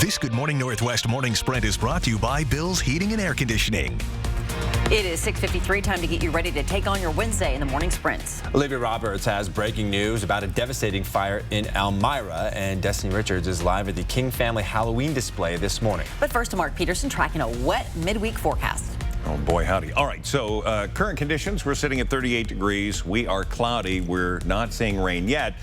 This Good Morning Northwest Morning Sprint is brought to you by Bill's Heating and Air Conditioning. It is 6:53, time to get you ready to take on your Wednesday in the morning sprints. Olivia Roberts has breaking news about a devastating fire in Almira, and Destiny Richards is live at the King family Halloween display this morning. But first to Mark Peterson tracking a wet midweek forecast. Oh boy, howdy. All right, so current conditions, we're sitting at 38 degrees. We are cloudy. We're not seeing rain yet.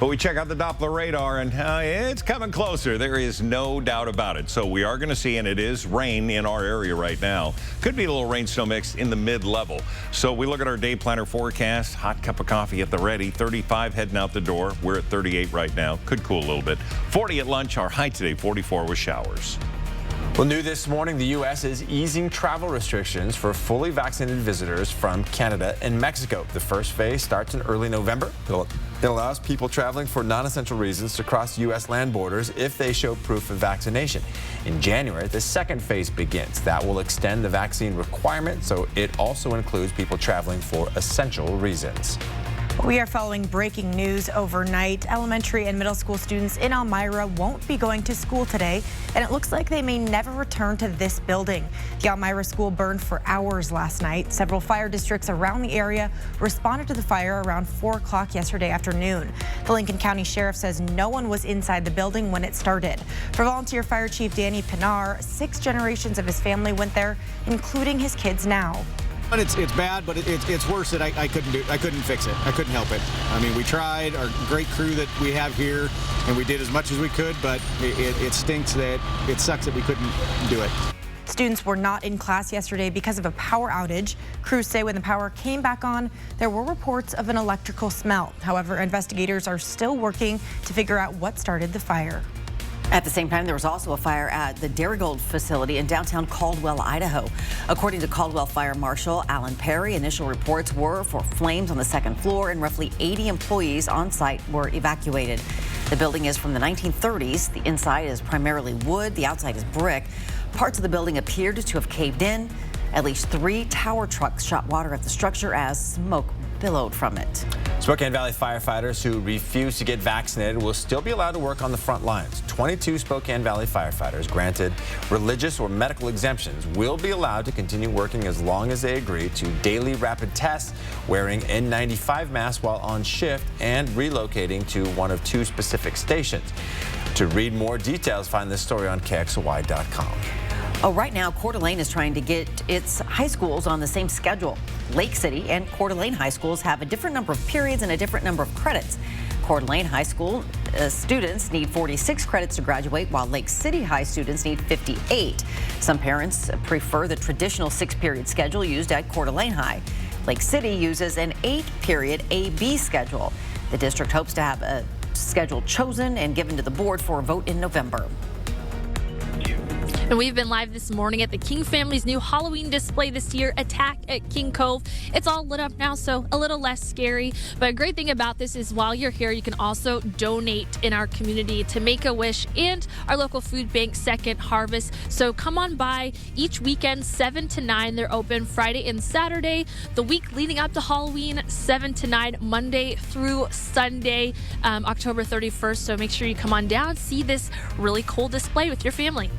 But we check out the Doppler radar, and it's coming closer. There is no doubt about it. So we are going to see, and it is rain in our area right now. Could be a little rain-snow mix in the mid-level. So we look at our day planner forecast. Hot cup of coffee at the ready. 35 heading out the door. We're at 38 right now. Could cool a little bit. 40 at lunch. Our high today, 44 with showers. Well, new this morning, the U.S. is easing travel restrictions for fully vaccinated visitors from Canada and Mexico. The first phase starts in early November. It allows people traveling for non-essential reasons to cross U.S. land borders if they show proof of vaccination. In January, the second phase begins. That will extend the vaccine requirement, so it also includes people traveling for essential reasons. We are following breaking news overnight. Elementary and middle school students in Almira won't be going to school today, and it looks like they may never return to this building. The Almira school burned for hours last night. Several fire districts around the area responded to the fire around 4 o'clock yesterday afternoon. The Lincoln County Sheriff says no one was inside the building when it started. For Volunteer Fire Chief Danny Pinar, 6 generations of his family went there, including his kids now. But it's bad, but it's worse that I couldn't fix it. I couldn't help it. I mean, we tried, our great crew that we have here, and we did as much as we could, but it stinks that it sucks that we couldn't do it. Students were not in class yesterday because of a power outage. Crews say when the power came back on, there were reports of an electrical smell. However, investigators are still working to figure out what started the fire. At the same time, there was also a fire at the Darigold facility in downtown Caldwell, Idaho. According to Caldwell Fire Marshal Alan Perry, initial reports were for flames on the second floor, and roughly 80 employees on site were evacuated. The building is from the 1930s. The inside is primarily wood. The outside is brick. Parts of the building appeared to have caved in. At least 3 tower trucks shot water at the structure as smoke billowed from it. Spokane Valley firefighters who refuse to get vaccinated will still be allowed to work on the front lines. 22 Spokane Valley firefighters granted religious or medical exemptions will be allowed to continue working as long as they agree to daily rapid tests, wearing N95 masks while on shift, and relocating to one of 2 specific stations. To read more details, find this story on KXLY.com. Oh, right now, Coeur d'Alene is trying to get its high schools on the same schedule. Lake City and Coeur d'Alene high schools have a different number of periods and a different number of credits. Coeur d'Alene high school students need 46 credits to graduate, while Lake City high students need 58. Some parents prefer the traditional 6-period schedule used at Coeur d'Alene High. Lake City uses an 8-period AB schedule. The district hopes to have a schedule chosen and given to the board for a vote in November. And we've been live this morning at the King family's new Halloween display this year, Attack at King Cove. It's all lit up now, so a little less scary. But a great thing about this is while you're here, you can also donate in our community to Make-A-Wish and our local food bank, Second Harvest. So come on by each weekend, 7 to 9. They're open Friday and Saturday. The week leading up to Halloween, 7 to 9, Monday through Sunday, October 31st. So make sure you come on down, see this really cool display with your family.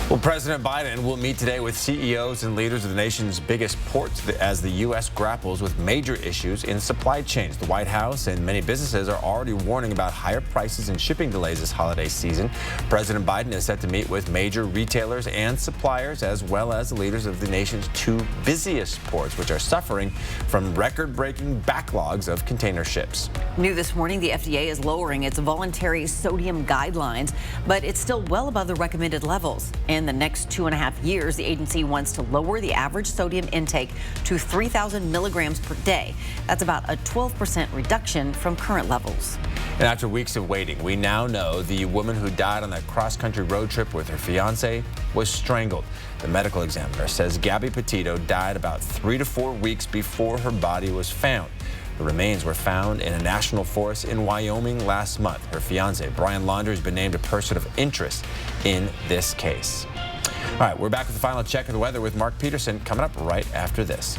Well, President Biden will meet today with CEOs and leaders of the nation's biggest ports as the U.S. grapples with major issues in supply chains. The White House and many businesses are already warning about higher prices and shipping delays this holiday season. President Biden is set to meet with major retailers and suppliers, as well as the leaders of the nation's 2 busiest ports, which are suffering from record-breaking backlogs of container ships. New this morning, the FDA is lowering its voluntary sodium guidelines, but it's still well above the recommended levels. In the next 2.5 years, the agency wants to lower the average sodium intake to 3,000 milligrams per day. That's about a 12% reduction from current levels. And after weeks of waiting, we now know the woman who died on that cross-country road trip with her fiancé was strangled. The medical examiner says Gabby Petito died about 3 to 4 weeks before her body was found. The remains were found in a national forest in Wyoming last month. Her fiancé, Brian Launder, has been named a person of interest in this case. All right, we're back with the final check of the weather with Mark Peterson coming up right after this.